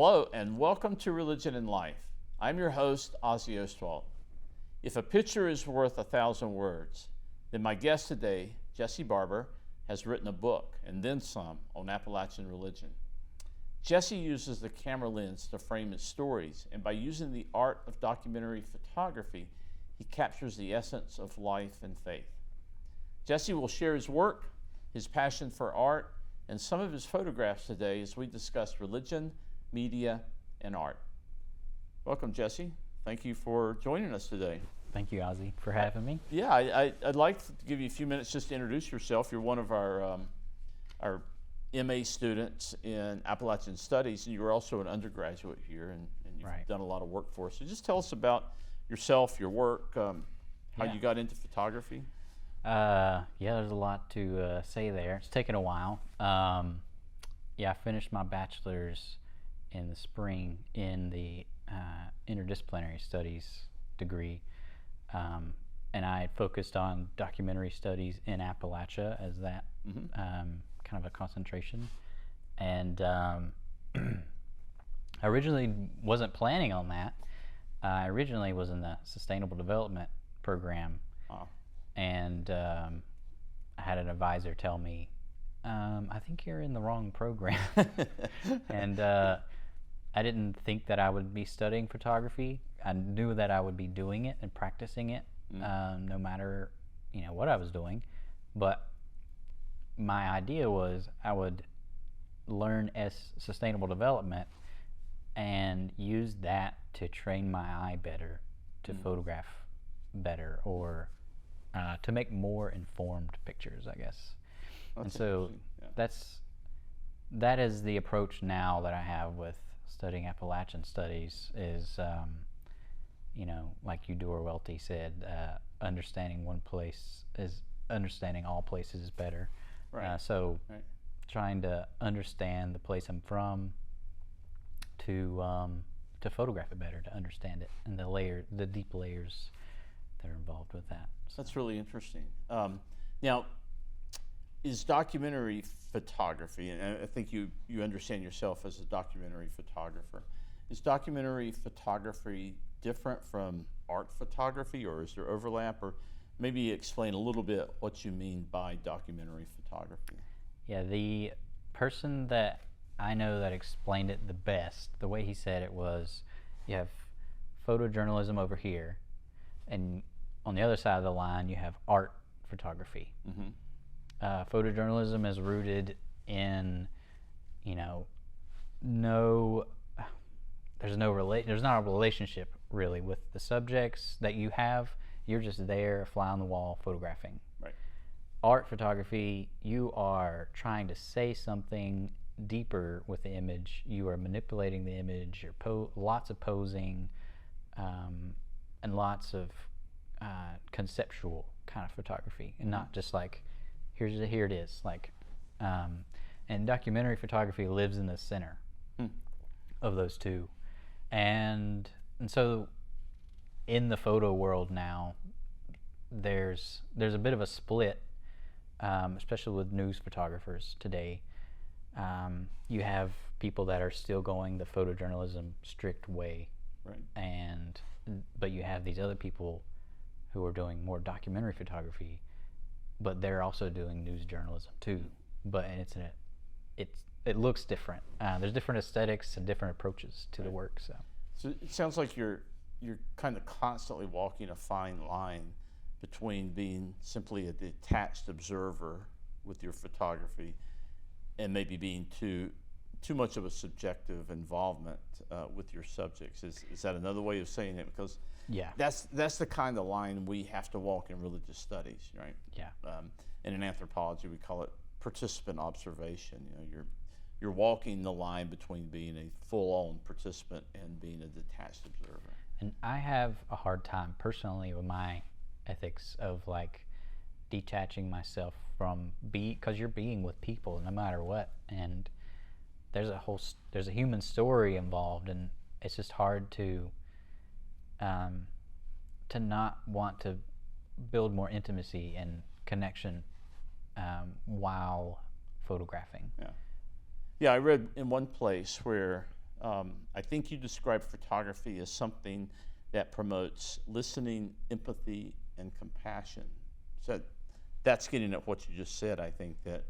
Hello and welcome to Religion and Life. I'm your host, Ozzie Ostwalt. If a picture is worth 1,000 words, then my guest today, Jesse Barber, has written a book and then some on Appalachian religion. Jesse uses the camera lens to frame his stories, and by using the art of documentary photography, he captures the essence of life and faith. Jesse will share his work, his passion for art, and some of his photographs today as we discuss religion, media, and art. Welcome, Jesse. Thank you for joining us today. Thank you, Ozzie, for having me. Yeah, I'd like to give you a few minutes just to introduce yourself. You're one of our MA students in Appalachian Studies, and you're also an undergraduate here, and you've done a lot of work for us. So just tell us about yourself, your work, how you got into photography. Yeah, there's a lot to say there. It's taken a while. I finished my bachelor's in the spring in the interdisciplinary studies degree, and I had focused on documentary studies in Appalachia as that kind of a concentration. And I originally wasn't planning on that. I originally was in the Sustainable Development program. And I had an advisor tell me, I think you're in the wrong program. And I didn't think that I would be studying photography. I knew that I would be doing it and practicing it, no matter what I was doing. But my idea was I would learn sustainable development and use that to train my eye better, to photograph better, or to make more informed pictures, I guess. And so that is the approach now that I have with studying Appalachian studies is, like Eudora Welty said, understanding one place is understanding all places is better. Trying to understand the place I'm from to photograph it better, to understand it, and the deep layers that are involved with that. So. That's really interesting. Now, is documentary photography, and I think you understand yourself as a documentary photographer, is documentary photography different from art photography, or is there overlap? Or maybe explain a little bit what you mean by documentary photography. Yeah, the person that I know that explained it the best, the way he said it was, you have photojournalism over here, and on the other side of the line you have art photography. Photojournalism is rooted in, there's not a relationship really with the subjects that you have. You're just there, fly on the wall, photographing. Right. Art photography, you are trying to say something deeper with the image. You are manipulating the image. You're lots of posing, and lots of conceptual kind of photography, and not just like here it is, like, and documentary photography lives in the center of those two, and so in the photo world now, there's a bit of a split, especially with news photographers today. You have people that are still going the photojournalism strict way, but you have these other people who are doing more documentary photography, but they're also doing news journalism too. But it looks different. There's different aesthetics and different approaches to the work. So it sounds like you're kind of constantly walking a fine line between being simply a detached observer with your photography and maybe being too much of a subjective involvement with your subjects. Is that another way of saying it? Because that's the kind of line we have to walk in religious studies, right? And in anthropology, we call it participant observation. You're walking the line between being a full-on participant and being a detached observer. And I have a hard time personally with my ethics of like detaching myself from because you're being with people no matter what, and there's a human story involved, and it's just hard to not want to build more intimacy and connection while photographing. Yeah, I read in one place where I think you describe photography as something that promotes listening, empathy, and compassion. So that's getting at what you just said. I think that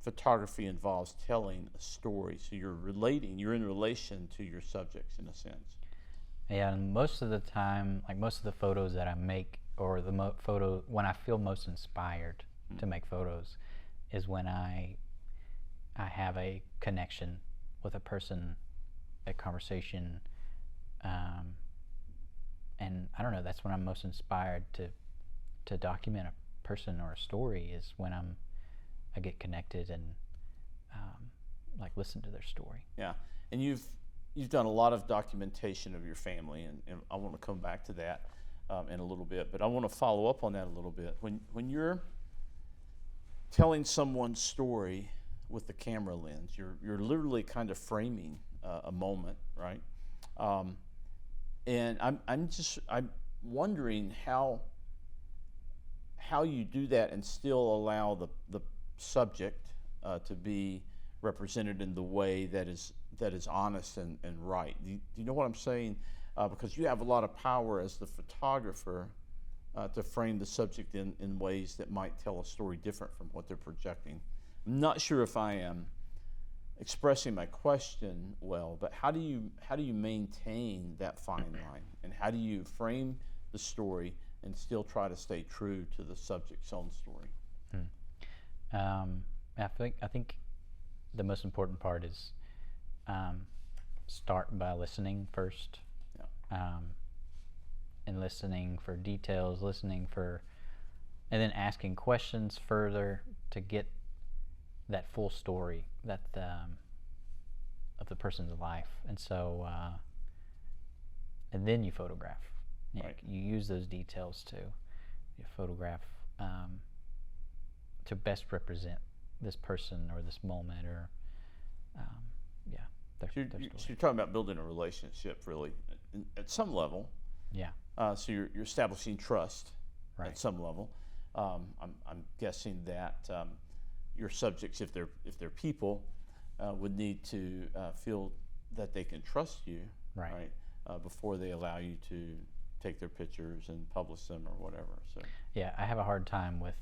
photography involves telling a story. So you're in relation to your subjects in a sense. Yeah, and most of the time, like most of the photos that I make, or the photo when I feel most inspired to make photos, is when I have a connection with a person, a conversation, and I don't know. That's when I'm most inspired to document a person or a story, is when I get connected and like listen to their story. Yeah, and you've done a lot of documentation of your family, and I want to come back to that in a little bit, but I want to follow up on that a little bit. When you're telling someone's story with the camera lens, you're literally kind of framing a moment, right? And I'm wondering how you do that and still allow the subject to be represented in the way that is honest and right. Do you know what I'm saying? Because you have a lot of power as the photographer to frame the subject in ways that might tell a story different from what they're projecting. I'm not sure if I am expressing my question well, but how do you maintain that fine line, and how do you frame the story and still try to stay true to the subject's own story? I think the most important part is start by listening first. Yeah. And listening for details, and then asking questions further to get that full story of the person's life. And so, and then you photograph. Right. You use those details to photograph to best represent this person or this moment, or their story. So you're talking about building a relationship, really, at some level. Yeah. So you're establishing trust, right, at some level. I'm guessing that your subjects, if they're people, would need to feel that they can trust you, right? Before they allow you to take their pictures and publish them or whatever. So yeah, I have a hard time with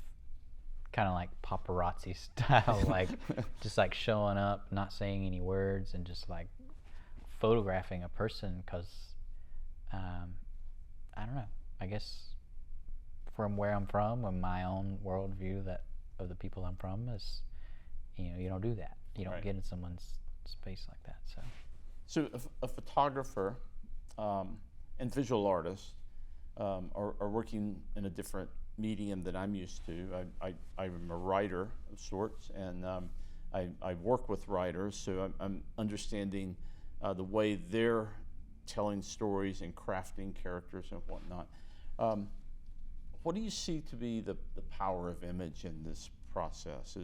kind of like paparazzi style, like just like showing up, not saying any words, and just like photographing a person, because I don't know, I guess from where I'm from and my own worldview that of the people I'm from is, you don't do that. You don't get in someone's space like that. So a photographer and visual artist are working in a different medium than I'm used to. I'm a writer of sorts, and I work with writers, so I'm understanding the way they're telling stories and crafting characters and whatnot. What do you see to be the power of image in this process?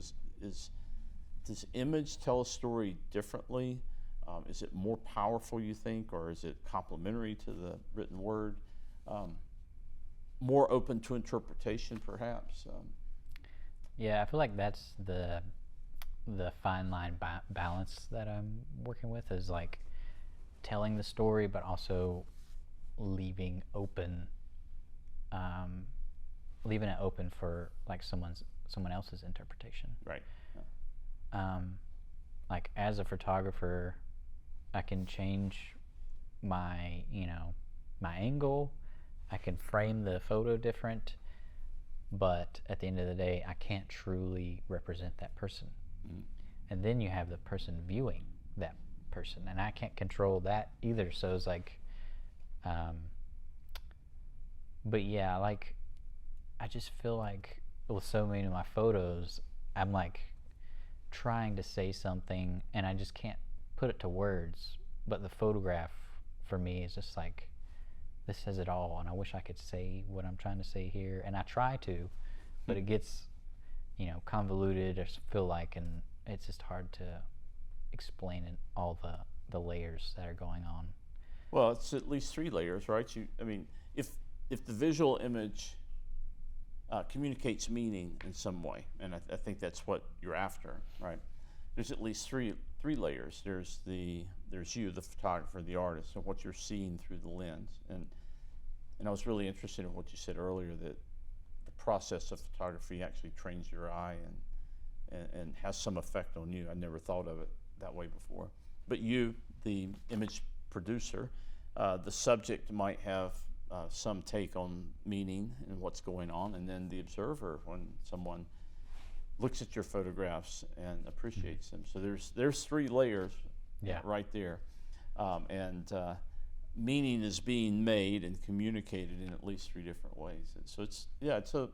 Does image tell a story differently? Is it more powerful, you think, or is it complementary to the written word? More open to interpretation, perhaps? Yeah, I feel like that's the fine line balance that I'm working with, is like telling the story, but also leaving it open for like someone else's interpretation. Right. Like as a photographer, I can change my angle. I can frame the photo different, but at the end of the day, I can't truly represent that person. Mm. And then you have the person viewing that person, and I can't control that either. So it's like, but yeah, like I just feel like with so many of my photos, I'm like trying to say something and I just can't put it to words, but the photograph for me is just like, this says it all, and I wish I could say what I'm trying to say here, and I try to, but it gets convoluted, I feel like, and it's just hard to explain in all the layers that are going on. Well, it's at least 3 layers, right? If the visual image communicates meaning in some way, and I think that's what you're after, right? there's at least three layers. There's you, the photographer, the artist, and what you're seeing through the lens. And I was really interested in what you said earlier, that the process of photography actually trains your eye and has some effect on you. I never thought of it that way before. But you, the image producer, the subject might have some take on meaning and what's going on, and then the observer, when someone looks at your photographs and appreciates them. So there's 3 layers right there, and meaning is being made and communicated in at least 3 different ways. And so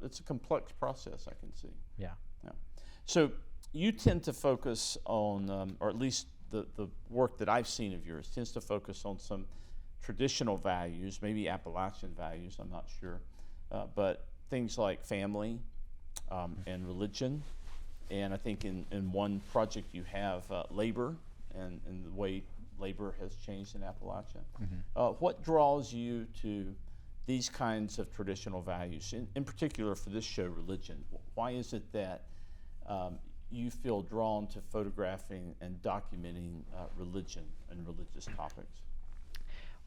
it's a complex process, I can see. Yeah. So you tend to focus on, or at least the work that I've seen of yours tends to focus on some traditional values, maybe Appalachian values, I'm not sure, but things like family and religion, and I think in one project you have labor and the way labor has changed in Appalachia. What draws you to these kinds of traditional values, in particular for this show, religion? Why is it that you feel drawn to photographing and documenting religion and religious topics?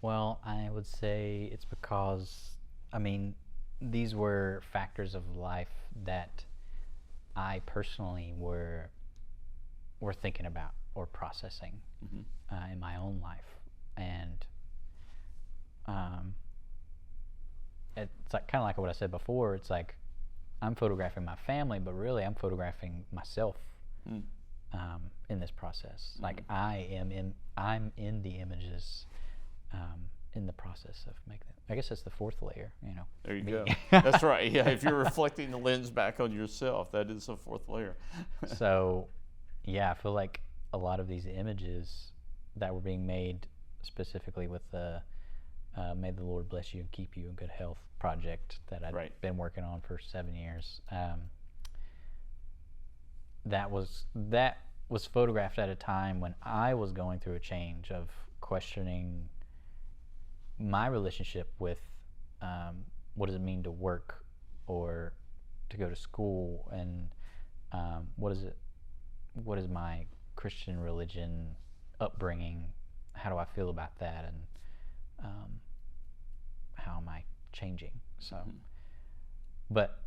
Well, I would say it's because, these were factors of life that I personally were thinking about or processing in my own life. And it's like, kind of like what I said before, it's like I'm photographing my family, but really I'm photographing myself in this process. Like I'm in the images in the process of making it. I guess that's the 4th layer, There you go. That's right. Yeah, if you're reflecting the lens back on yourself, that is the 4th layer. So, yeah, I feel like a lot of these images that were being made specifically with the May the Lord Bless You and Keep You in Good Health project that I've been working on for 7 years. That was photographed at a time when I was going through a change of questioning my relationship with what does it mean to work or to go to school, and what is my Christian religion upbringing, how do I feel about that, and how am I changing? So but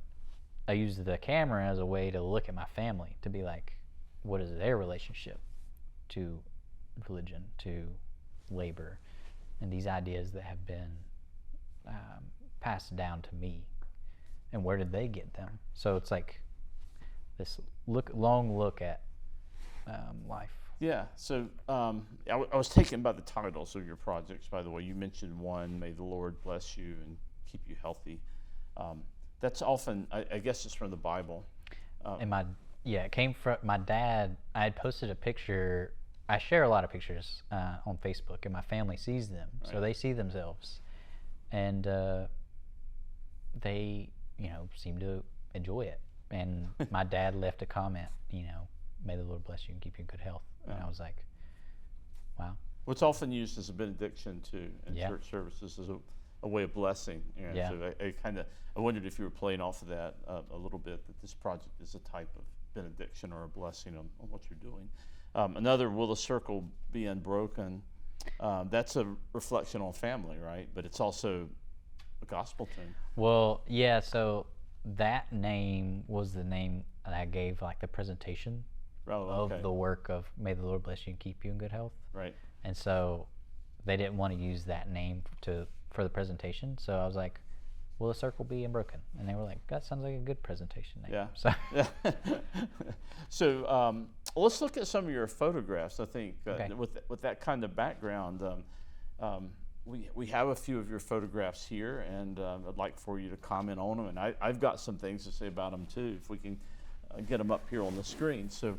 I used the camera as a way to look at my family, to be like, what is their relationship to religion, to labor, and these ideas that have been passed down to me, and where did they get them? So it's like this long look at life. Yeah, so I was taken by the titles of your projects, by the way. You mentioned one, May the Lord Bless You and Keep You Healthy. That's often, I guess it's from the Bible. And it came from my dad. I had posted a picture. I share a lot of pictures on Facebook, and my family sees them, so they see themselves, and they, seem to enjoy it. And my dad left a comment, May the Lord bless you and keep you in good health. And I was like, wow. What's often used as a benediction too in church services is a way of blessing. So I wondered if you were playing off of that a little bit, that this project is a type of benediction or a blessing on what you're doing. Another, Will the Circle Be Unbroken? That's a reflection on family, right? But it's also a gospel tune. Well, yeah, so that name was the name that I gave like the presentation of the work of May the Lord Bless You and Keep You in Good Health. Right. And so they didn't want to use that name for the presentation, so I was like, Will the Circle Be Unbroken? And they were like, that sounds like a good presentation name. Yeah. So, so let's look at some of your photographs. I think with that kind of background, we have a few of your photographs here, and I'd like for you to comment on them. And I've got some things to say about them too, if we can get them up here on the screen. So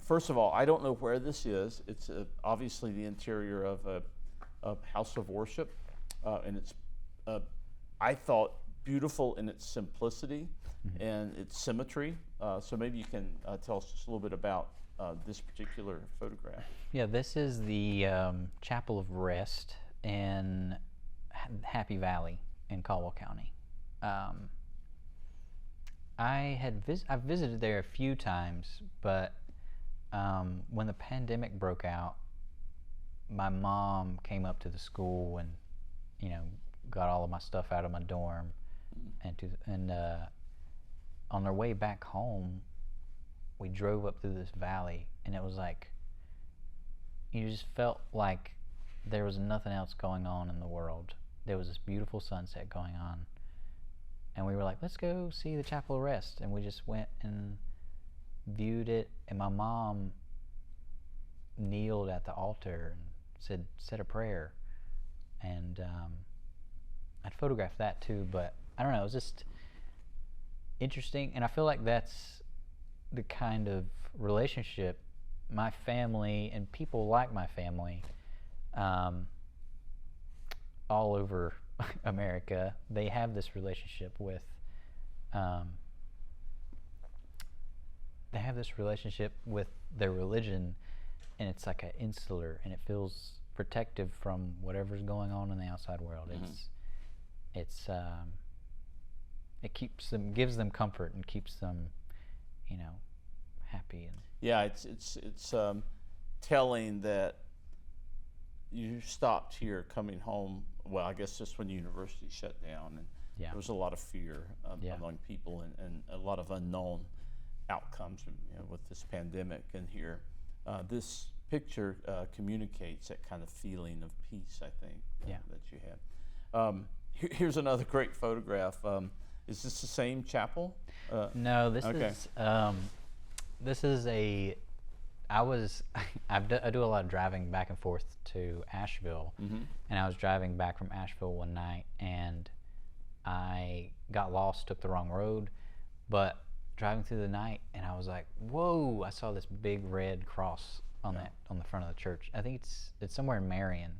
first of all, I don't know where this is. It's obviously the interior of a house of worship, and it's I thought beautiful in its simplicity and its symmetry. So maybe you can tell us just a little bit about this particular photograph. Yeah, this is the Chapel of Rest in Happy Valley in Caldwell County. I've visited there a few times, but when the pandemic broke out, my mom came up to the school and, got all of my stuff out of my dorm, and on their way back home, we drove up through this valley, and it was like, you just felt like there was nothing else going on in the world. There was this beautiful sunset going on, and we were like, let's go see the Chapel of Rest, and we just went and viewed it, and my mom kneeled at the altar and said a prayer, and I'd photographed that too, but I don't know, it was just interesting, and I feel like that's the kind of relationship my family and people like my family all over America, they have this relationship with their religion, and it's like an insular, and it feels protective from whatever's going on in the outside world. It gives them comfort and keeps them, happy. And yeah, it's telling that you stopped here coming home. Well, I guess just when university shut down, and there was a lot of fear among people, and a lot of unknown outcomes with this pandemic. And here, this picture communicates that kind of feeling of peace, I think, that you have. Here's another great photograph. Is this the same chapel? No, this is I do a lot of driving back and forth to Asheville, and I was driving back from Asheville one night, and I got lost, took the wrong road, but driving through the night, and I was like, whoa, I saw this big red cross on the front of the church. I think it's somewhere in Marion,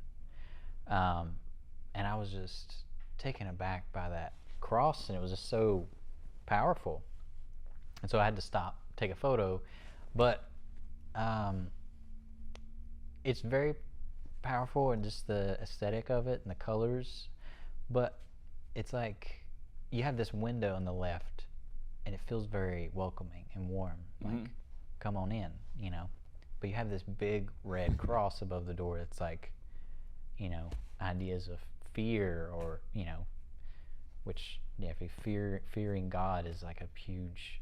and I was just taken aback by that cross, and it was just so powerful, and so I had to stop, take a photo. But it's very powerful, and just the aesthetic of it and the colors, but it's like you have this window on the left, and it feels very welcoming and warm, like come on in, but you have this big red cross above the door that's like, ideas of fear, or which if you fearing God is like a huge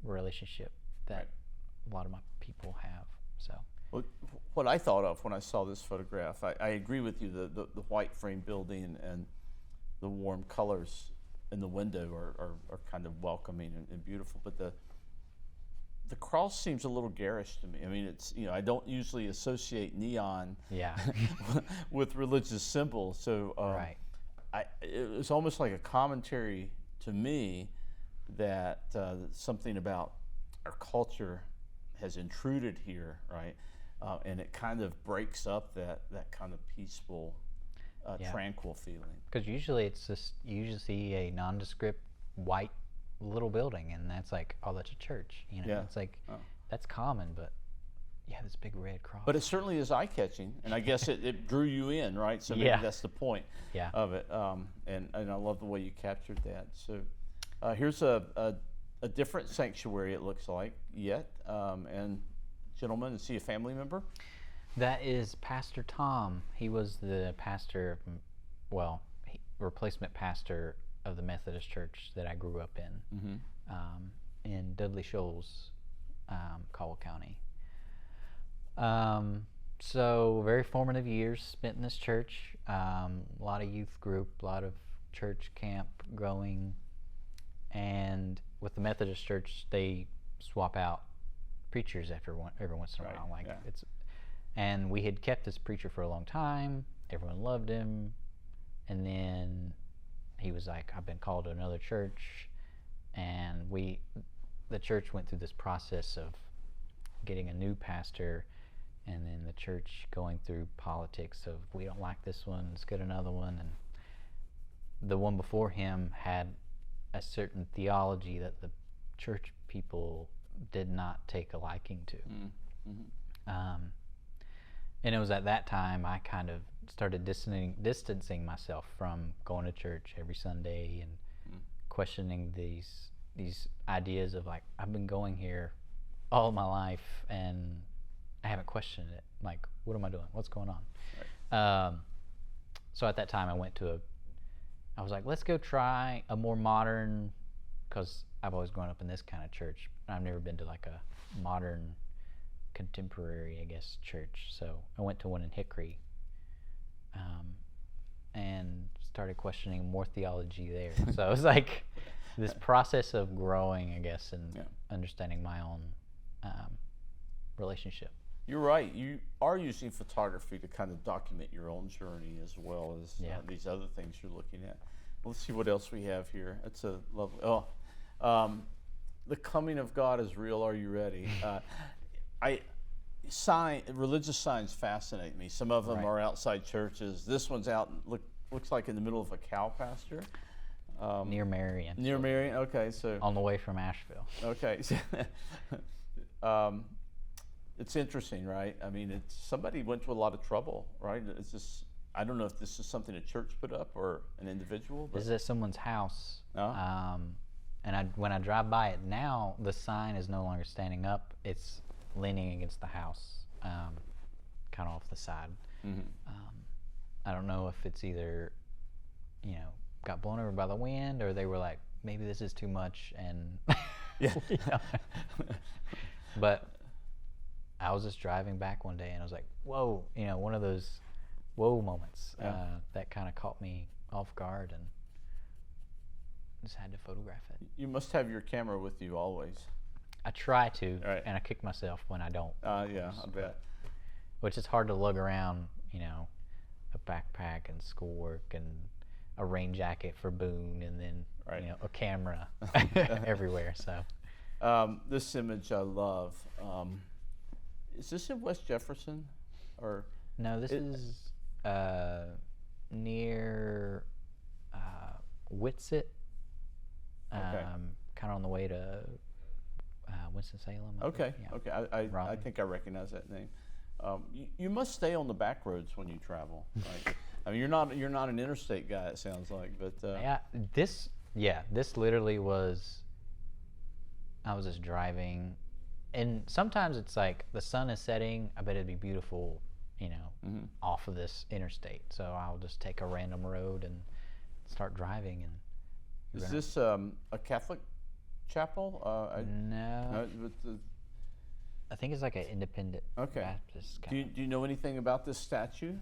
relationship that a lot of my people have. So what I thought of when I saw this photograph, I agree with you, the white frame building and the warm colors in the window are kind of welcoming and beautiful, but the cross seems a little garish to me. I mean, it's I don't usually associate neon with religious symbols, so right. It was almost like a commentary to me that something about our culture has intruded here, right? And it kind of breaks up that kind of peaceful, tranquil feeling. Because usually it's just, you usually see a nondescript white little building, and that's like, oh, that's a church. It's like, that's common, but this big red cross. But it certainly is eye-catching, and I guess it drew you in, right? So maybe that's the point of it. And I love the way you captured that. So here's a different sanctuary, it looks like, and gentlemen, is he a family member? That is Pastor Tom. He was the pastor, replacement pastor of the Methodist Church that I grew up in Dudley Shoals, Caldwell County. So very formative years spent in this church. A lot of youth group, a lot of church camp going, and with the Methodist Church, they swap out preachers every once in a while. And we had kept this preacher for a long time. Everyone loved him, and then he was like, "I've been called to another church," and the church went through this process of getting a new pastor, and then the church going through politics of, we don't like this one, let's get another one. And the one before him had a certain theology that the church people did not take a liking to. And it was at that time I kind of started distancing myself from going to church every Sunday and questioning these ideas of, like, I've been going here all my life, and I haven't questioned it. Like, what am I doing? What's going on? Right. So at that time, I was like, let's go try a more modern, because I've always grown up in this kind of church. I've never been to like a modern, contemporary, I guess, church. So I went to one in Hickory, and started questioning more theology there. So it was like this process of growing, I guess, and understanding my own relationship. You're right. You are using photography to kind of document your own journey as well as these other things you're looking at. Let's see what else we have here. It's a lovely. The coming of God is real. Are you ready? Religious signs fascinate me. Some of them are outside churches. This one's out. Looks like in the middle of a cow pasture. Near Marion. Near Marion. Okay, so on the way from Asheville. Okay. It's interesting, right? I mean, somebody went to a lot of trouble, right? It's just, I don't know if this is something a church put up or an individual. But. This is at someone's house. Oh. And when I drive by it now, the sign is no longer standing up. It's leaning against the house, kind of off the side. Mm-hmm. I don't know if it's either, got blown over by the wind, or they were like, maybe this is too much, and But I was just driving back one day, and I was like, whoa, one of those whoa moments that kind of caught me off guard, and just had to photograph it. You must have your camera with you always. I try to, and I kick myself when I don't. Yeah, I bet. Which is hard to lug around, a backpack and schoolwork and a rain jacket for Boone, and then a camera everywhere. So this image I love. Is this in West Jefferson, or no? This is near Whitsett. Kind of on the way to Winston-Salem. Okay. I think I recognize that name. You must stay on the back roads when you travel, right? I mean, you're not an interstate guy, it sounds like, but this literally was. I was just driving, and sometimes it's like the sun is setting. I bet it'd be beautiful, off of this interstate. So I'll just take a random road and start driving. And is this a Catholic chapel? No. I think it's like an independent Baptist. Do you know anything about this statue?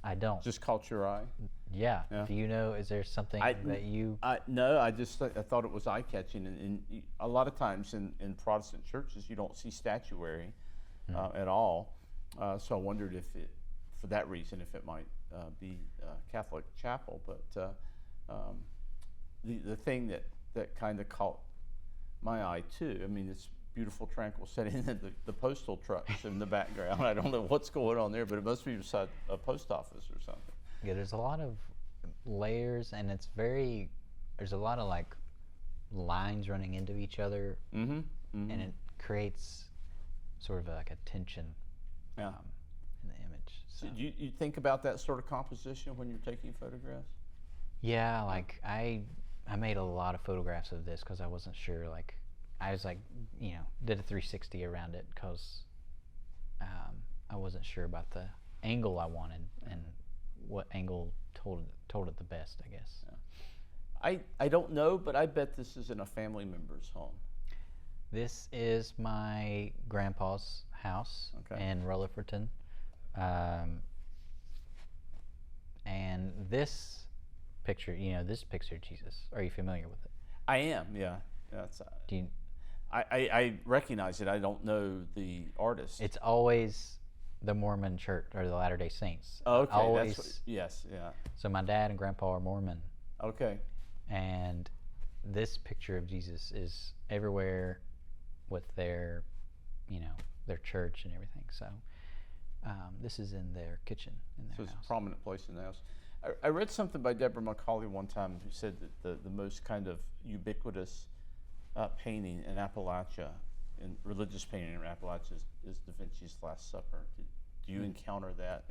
I don't. Just caught your eye? Yeah. Do you know, is there something that you... No, I thought it was eye-catching. And a lot of times in Protestant churches, you don't see statuary at all. So I wondered if for that reason, if it might be a Catholic chapel. But the thing that kind of caught my eye, too, I mean, it's beautiful, tranquil setting, and the postal trucks in the background. I don't know what's going on there, but it must be beside a post office or something. Yeah, there's a lot of layers, and there's a lot of like lines running into each other, and it creates sort of like a tension in the image. So do you think about that sort of composition when you're taking photographs? Yeah, like I made a lot of photographs of this because I wasn't sure, like, I was like, did a 360 around it because I wasn't sure about the angle I wanted and what angle told it the best, I guess. Yeah. I don't know, but I bet this is in a family member's home. This is my grandpa's house in Rutherfordton. And this picture, this picture of Jesus, are you familiar with it? I am, yeah. I recognize it. I don't know the artist. It's always the Mormon Church or the Latter-day Saints. Oh, okay. Always. Yes, yeah. So my dad and grandpa are Mormon. Okay. And this picture of Jesus is everywhere with their, their church and everything. So this is in their kitchen in their house. It's a prominent place in the house. I read something by Deborah McCauley one time who said that the most kind of ubiquitous painting in Appalachia, in religious painting in Appalachia, is Da Vinci's Last Supper. Do you encounter that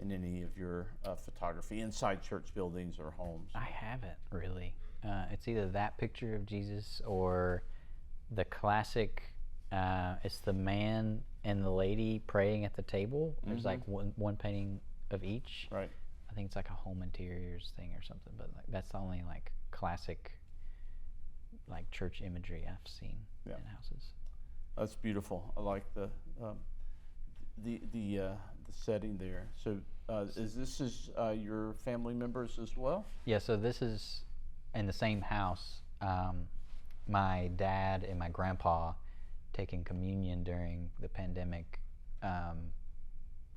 in any of your photography inside church buildings or homes? I haven't really. It's either that picture of Jesus or the classic It's the man and the lady praying at the table. There's like one painting of each. Right. I think it's like a home interiors thing or something, but like that's the only like classic like church imagery I've seen in houses. That's beautiful. I like the setting there. So is your family members as well? Yeah, so this is in the same house. My dad and my grandpa taking communion during the pandemic,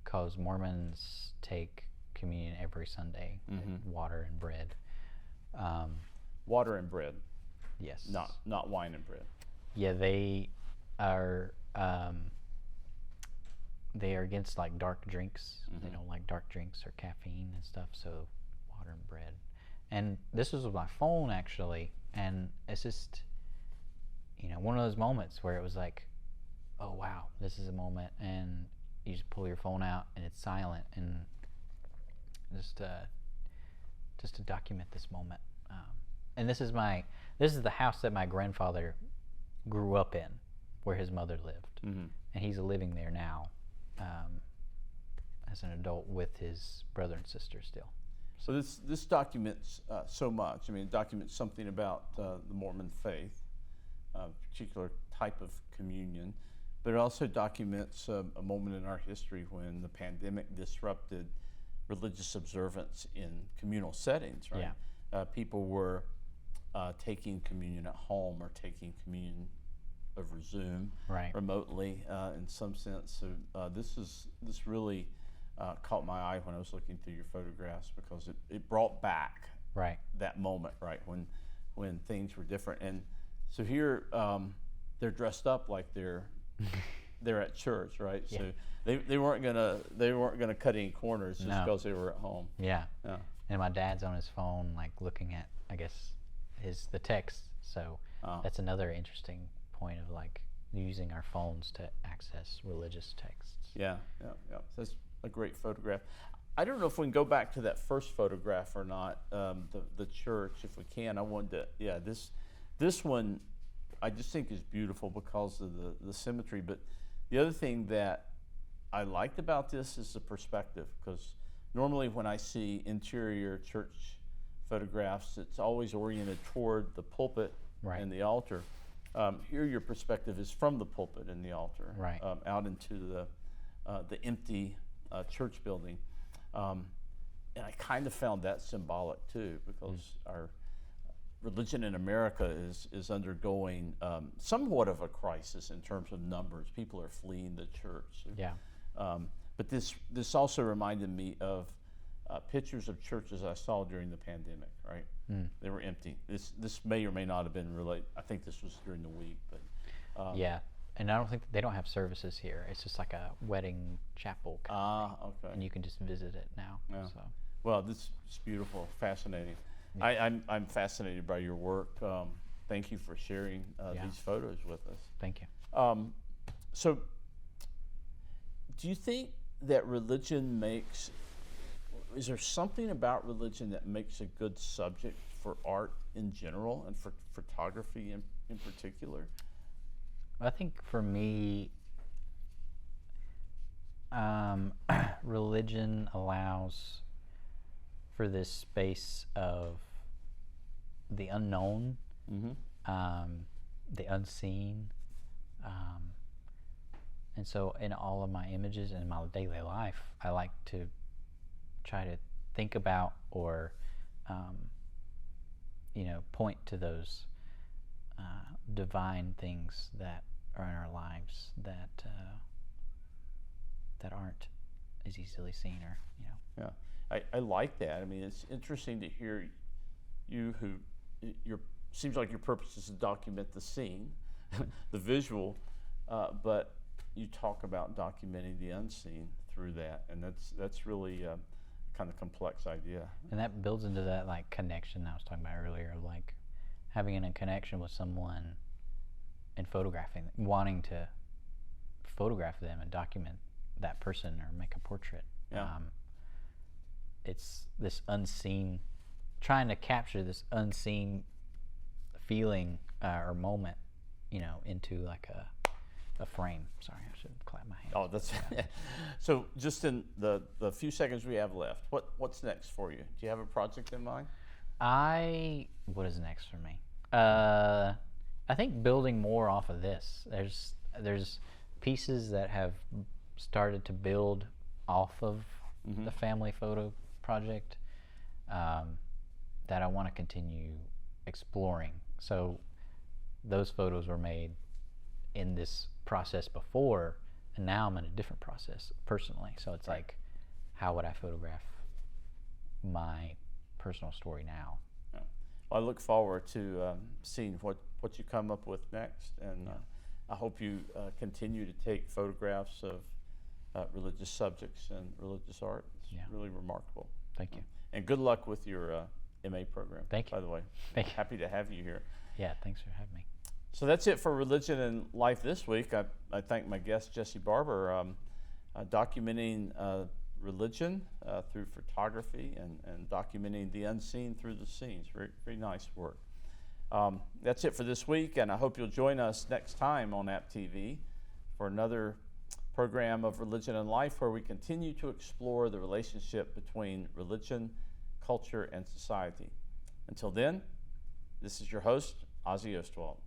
because Mormons take communion every Sunday, water and bread. Water and bread. Yes. Not wine and bread. Yeah, they are against like dark drinks. They don't like dark drinks or caffeine and stuff, so water and bread. And this was with my phone actually, and it's just, one of those moments where it was like, oh wow, this is a moment, and you just pull your phone out and it's silent, and just to document this moment. And this is the house that my grandfather grew up in, where his mother lived, and he's living there now as an adult with his brother and sister still. So this documents so much. I mean, it documents something about the Mormon faith, a particular type of communion, but it also documents a moment in our history when the pandemic disrupted religious observance in communal settings, right? Yeah. People were taking communion at home or taking communion over Zoom, remotely in some sense. So this really caught my eye when I was looking through your photographs, because it brought back that moment, right, when things were different. And so here they're dressed up like they're at church, right? Yeah. So they weren't gonna cut any corners just because they were at home. Yeah. And my dad's on his phone, like looking at, I guess, the text. So that's another interesting point of like using our phones to access religious texts. Yeah. So that's a great photograph. I don't know if we can go back to that first photograph or not. The church, if we can. I wanted to. This one, I just think is beautiful because of the symmetry. But the other thing that I liked about this is the perspective, because normally when I see interior church photographs, it's always oriented toward the pulpit and the altar. Here your perspective is from the pulpit and the altar, out into the empty church building. And I kind of found that symbolic too, because our religion in America is undergoing somewhat of a crisis in terms of numbers. People are fleeing the church. But this also reminded me of pictures of churches I saw during the pandemic, right? They were empty. This may or may not have been related. I think this was during the week, but and I don't think they don't have services here. It's just like a wedding chapel kind of thing. Okay. And you can just visit it now. Yeah. So. Well, this is beautiful, fascinating. Yeah. I'm fascinated by your work. Thank you for sharing these photos with us. Thank you. So, do you think that is there something about religion that makes a good subject for art in general and for photography in particular? I think for me, religion allows for this space of the unknown, the unseen, and so in all of my images and in my daily life, I like to try to think about or point to those divine things that are in our lives that aren't as easily seen, or I like that. I mean, it's interesting to hear you seems like your purpose is to document the scene, the visual, but you talk about documenting the unseen through that, and that's really kind of complex idea. And that builds into that like connection I was talking about earlier, of like having a connection with someone and photographing them, wanting to photograph them and document that person or make a portrait. It's this unseen, trying to capture this unseen feeling or moment, into like a frame. Sorry, I should clap my hands. Oh, that's so. Just in the few seconds we have left, what's next for you? Do you have a project in mind? What is next for me? I think building more off of this. There's pieces that have started to build off of the family photo project that I want to continue exploring. So those photos were made in this process before, and now I'm in a different process personally. So it's like, how would I photograph my personal story now? Well, I look forward to seeing what you come up with next, and I hope you continue to take photographs of religious subjects and religious art. It's really remarkable. Thank you. And good luck with your MA program. Thank you. By the way, Thank you. Happy to have you here. Yeah, thanks for having me. So that's it for Religion and Life this week. I thank my guest, Jesse Barber, documenting religion through photography and documenting the unseen through the scenes. Very, very nice work. That's it for this week, and I hope you'll join us next time on App TV for another program of Religion and Life, where we continue to explore the relationship between religion, culture, and society. Until then, this is your host, Ozzie Ostwalt.